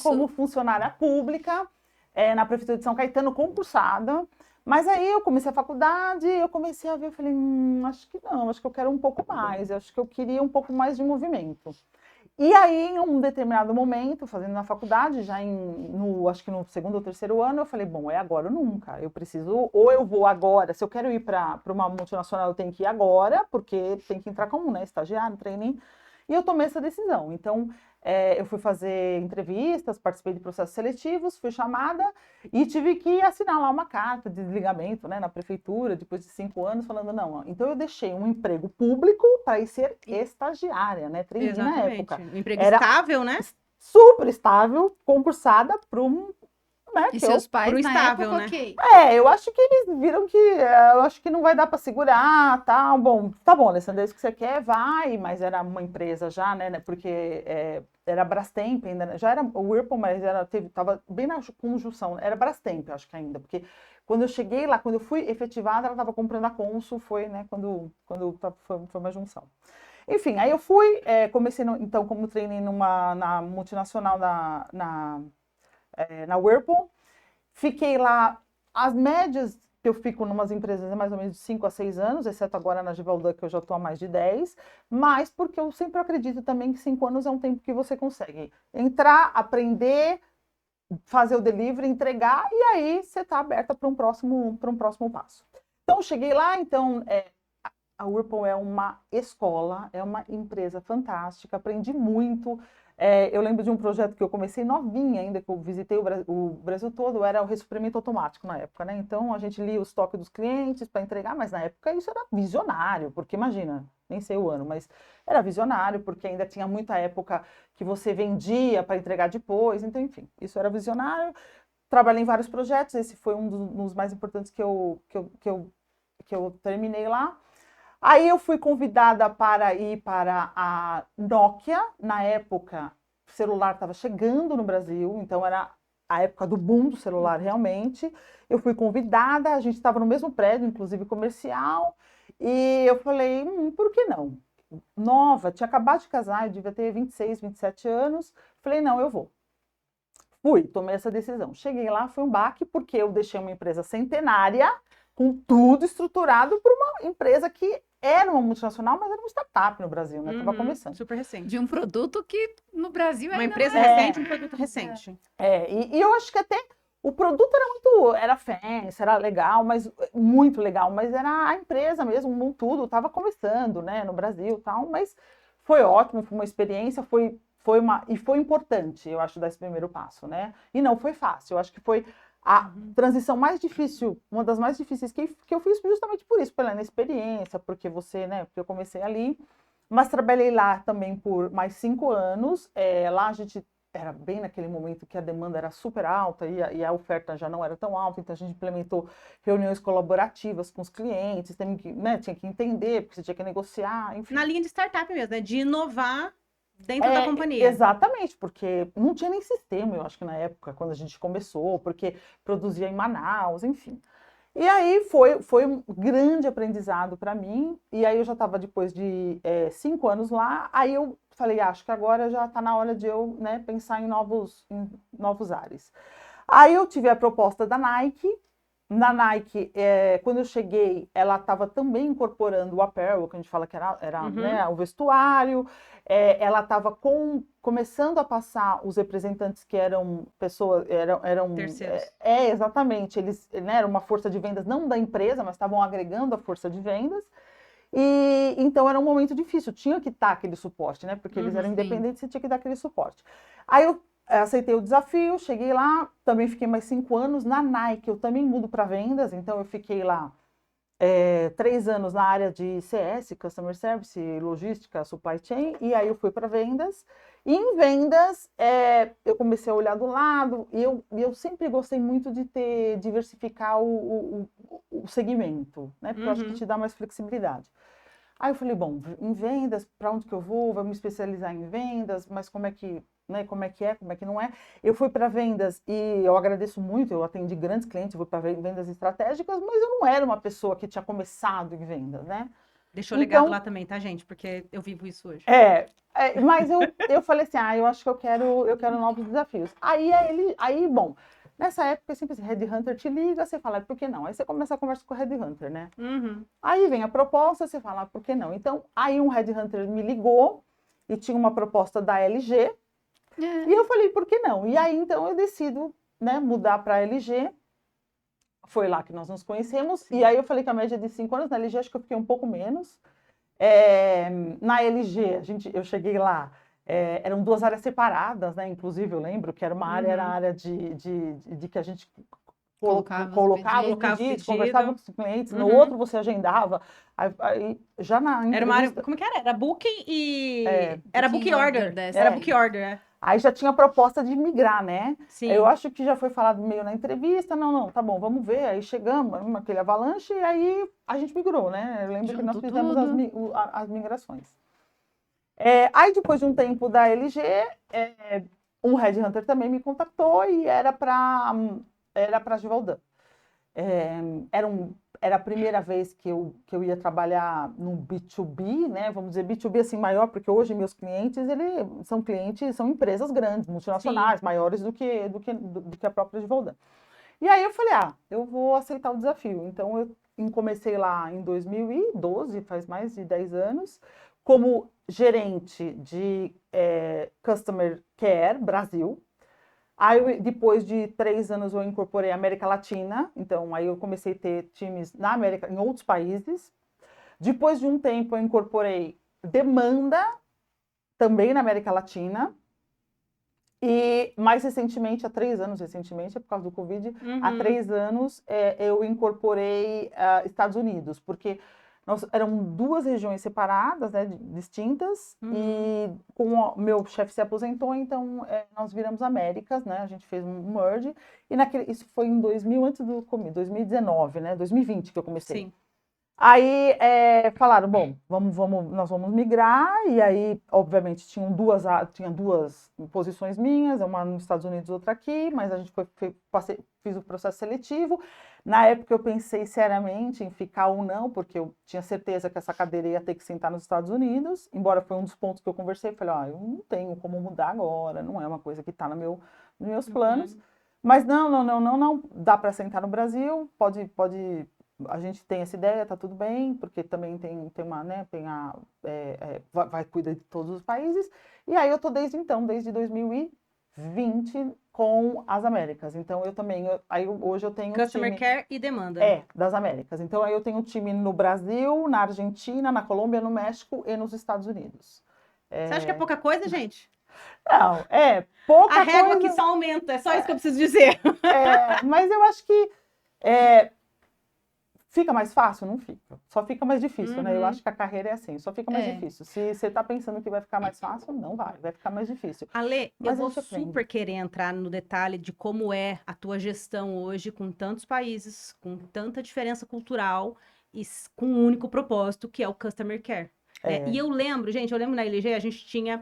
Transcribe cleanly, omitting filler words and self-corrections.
como funcionária pública na Prefeitura de São Caetano, concursada. Mas aí eu comecei a faculdade, eu comecei a ver, eu falei, acho que não, acho que eu quero um pouco mais, acho que eu queria um pouco mais de movimento. E aí, em um determinado momento, fazendo na faculdade, já acho que no segundo ou terceiro ano, eu falei, bom, é agora ou nunca. Eu preciso, ou eu vou agora, se eu quero ir para uma multinacional, eu tenho que ir agora, porque tem que entrar como, né, estagiário, trainee. E eu tomei essa decisão. Então, eu fui fazer entrevistas, participei de processos seletivos, fui chamada e tive que assinar lá uma carta de desligamento, né, na prefeitura, depois de 5 anos, falando, não, então eu deixei um emprego público para ir ser estagiária, né, trainee na época. Um emprego estável, né? Super estável, concursada para um... Né, e seus pais, na estável, época, né? ok. eu acho que eles viram que eu acho que não vai dar para segurar, tal. Bom, tá bom, Alessandra, é isso que você quer, vai, mas era uma empresa já, né? Porque era Brastemp ainda, né, já era o Whirlpool, mas tava bem na conjunção, era Brastemp, acho que ainda, porque quando eu cheguei lá, quando eu fui efetivada, ela estava comprando a Consul, foi, né, quando foi uma junção. Enfim, aí eu fui, comecei então como trainee na multinacional na Whirlpool. Fiquei lá, as médias que eu fico em umas empresas é mais ou menos de 5 a 6 anos, exceto agora na Givaldan, que eu já estou há mais de 10, mas porque eu sempre acredito também que 5 anos é um tempo que você consegue entrar, aprender, fazer o delivery, entregar, e aí você está aberta para um próximo passo. Então, eu cheguei lá, então, a Whirlpool é uma escola, é uma empresa fantástica, aprendi muito. Eu lembro de um projeto que eu comecei novinha ainda, que eu visitei o Brasil todo, era o ressuprimento automático na época, né? Então, a gente lia o estoque dos clientes para entregar, mas na época isso era visionário, porque imagina, nem sei o ano, mas era visionário, porque ainda tinha muita época que você vendia para entregar depois, então, enfim, isso era visionário. Trabalhei em vários projetos, esse foi um dos mais importantes que eu terminei lá. Aí eu fui convidada para ir para a Nokia, na época o celular estava chegando no Brasil, então era a época do boom do celular realmente. Eu fui convidada, a gente estava no mesmo prédio, inclusive comercial, e eu falei, por que não? Nova, tinha acabado de casar, eu devia ter 26, 27 anos, falei, não, eu vou. Fui, tomei essa decisão. Cheguei lá, foi um baque, porque eu deixei uma empresa centenária, com tudo estruturado para uma empresa que era uma multinacional, mas era uma startup no Brasil, né? Estava começando. Super recente. De um produto que no Brasil uma ainda empresa não recente, um produto recente. E eu acho que até o produto era fancy, era legal, mas muito legal, mas era a empresa mesmo, tudo, estava começando, né, no Brasil, tal, mas foi ótimo, foi uma experiência, foi importante, eu acho, dar esse primeiro passo, né? E não foi fácil, eu acho que foi a transição mais difícil, uma das mais difíceis que eu fiz justamente por isso, pela inexperiência, porque porque eu comecei ali, mas trabalhei lá também por mais 5 anos, lá a gente era bem naquele momento que a demanda era super alta e a oferta já não era tão alta, então a gente implementou reuniões colaborativas com os clientes, tinha que entender, porque você tinha que negociar, enfim. Na linha de startup mesmo, né? De inovar dentro da companhia. Exatamente, porque não tinha nem sistema, eu acho que na época, quando a gente começou, porque produzia em Manaus, enfim. E aí foi um grande aprendizado para mim, e aí eu já estava depois de 5 anos lá, aí eu falei, acho que agora já está na hora de eu, né, pensar em novos ares. Aí eu tive a proposta da Nike. Na Nike, quando eu cheguei, ela estava também incorporando o apparel, que a gente fala que era né, o vestuário. Ela estava começando a passar os representantes que eram pessoas, eram terceiros. Exatamente. Eles, né, eram uma força de vendas não da empresa, mas estavam agregando a força de vendas. E então era um momento difícil, tinha que dar aquele suporte, né? Porque eles eram independentes e tinha que dar aquele suporte. Aí eu aceitei o desafio, cheguei lá, também fiquei mais 5 anos na Nike, eu também mudo para vendas, então eu fiquei lá 3 anos na área de CS, Customer Service, Logística, Supply Chain, e aí eu fui para vendas. E em vendas, eu comecei a olhar do lado, e eu sempre gostei muito de diversificar o segmento, né? Porque eu acho que te dá mais flexibilidade. Aí eu falei, bom, em vendas, para onde que eu vou? Vou me especializar em vendas, mas como é que não é? Eu fui para vendas e eu agradeço muito, eu atendi grandes clientes, eu fui para vendas estratégicas, mas eu não era uma pessoa que tinha começado em vendas, né? Deixou legado lá também, tá, gente? Porque eu vivo isso hoje. Mas eu falei assim, eu acho que eu quero novos desafios. Aí, bom, nessa época, sempre assim, Headhunter te liga, você fala, por que não? Aí você começa a conversa com o Headhunter, né? Uhum. Aí vem a proposta, você fala, por que não? Então, aí um Headhunter me ligou e tinha uma proposta da LG, e eu falei, por que não? E aí, então, eu decido, né, mudar para a LG. Foi lá que nós nos conhecemos. E aí eu falei que a média de 5 anos na LG, acho que eu fiquei um pouco menos. Na LG, eu cheguei lá, eram 2 áreas separadas, né? Inclusive, eu lembro que era uma área, era a área de que a gente Colocava os colocava os Colocava pedidos, pedido. conversava com os clientes, no Uhum. outro você agendava. Aí, já na Era uma área, entrevista, como que era? Era booking e... Era Booking book order. order dessa. Era book order, é. aí já tinha proposta de migrar, né? Sim. Eu acho que já foi falado meio na entrevista, não, tá bom, vamos ver. Aí chegamos, aquele avalanche, e aí a gente migrou, né? Eu lembro que nós Juntou fizemos tudo. as migrações. Aí depois de um tempo da LG, um Headhunter também me contactou e era para Givaudan. Era a primeira vez que eu ia trabalhar no B2B, né? Vamos dizer B2B assim maior, porque hoje meus clientes são empresas grandes, multinacionais, maiores do que a própria Givaudan. E aí eu falei, eu vou aceitar o desafio. Então eu comecei lá em 2012, faz mais de 10 anos, como gerente de Customer Care Brasil. Aí, depois de 3 anos, eu incorporei a América Latina. Então, aí eu comecei a ter times na América, em outros países. Depois de um tempo, eu incorporei demanda, também na América Latina. E mais recentemente, há 3 anos, recentemente, é por causa do Covid, há 3 anos, eu incorporei Estados Unidos, porque eram 2 regiões separadas, né, distintas, e com o meu chefe se aposentou, então nós viramos Américas, né, a gente fez um merge, e isso foi em 2000, antes do 2019, né, 2020 que eu comecei. Sim. Aí falaram, bom, nós vamos migrar, e aí, obviamente, tinha 2 posições minhas, uma nos Estados Unidos, outra aqui, mas a gente fiz o processo seletivo. Na época eu pensei seriamente em ficar ou não, porque eu tinha certeza que essa cadeira ia ter que sentar nos Estados Unidos, embora foi um dos pontos que eu conversei, falei, eu não tenho como mudar agora, não é uma coisa que está nos meus planos. Mas não, dá para sentar no Brasil, pode, a gente tem essa ideia, tá tudo bem, porque também tem uma, né, vai cuidar de todos os países. E aí eu tô desde 2020 com as Américas. Então eu também, hoje eu tenho Customer Care e demanda. Das Américas. Então aí eu tenho um time no Brasil, na Argentina, na Colômbia, no México e nos Estados Unidos. Você acha que é pouca coisa, gente? Não, pouca A régua coisa. que só aumenta, é só isso que eu preciso dizer. Mas eu acho que fica mais fácil? Não fica. Só fica mais difícil, né? Eu acho que a carreira é assim, só fica mais difícil. Se você tá pensando que vai ficar mais fácil, não vai ficar mais difícil. Ale, Mas eu a vou gente aprende. super querer entrar no detalhe de como é a tua gestão hoje com tantos países, com tanta diferença cultural e com um único propósito, que é o Customer Care. E eu lembro na LG, a gente tinha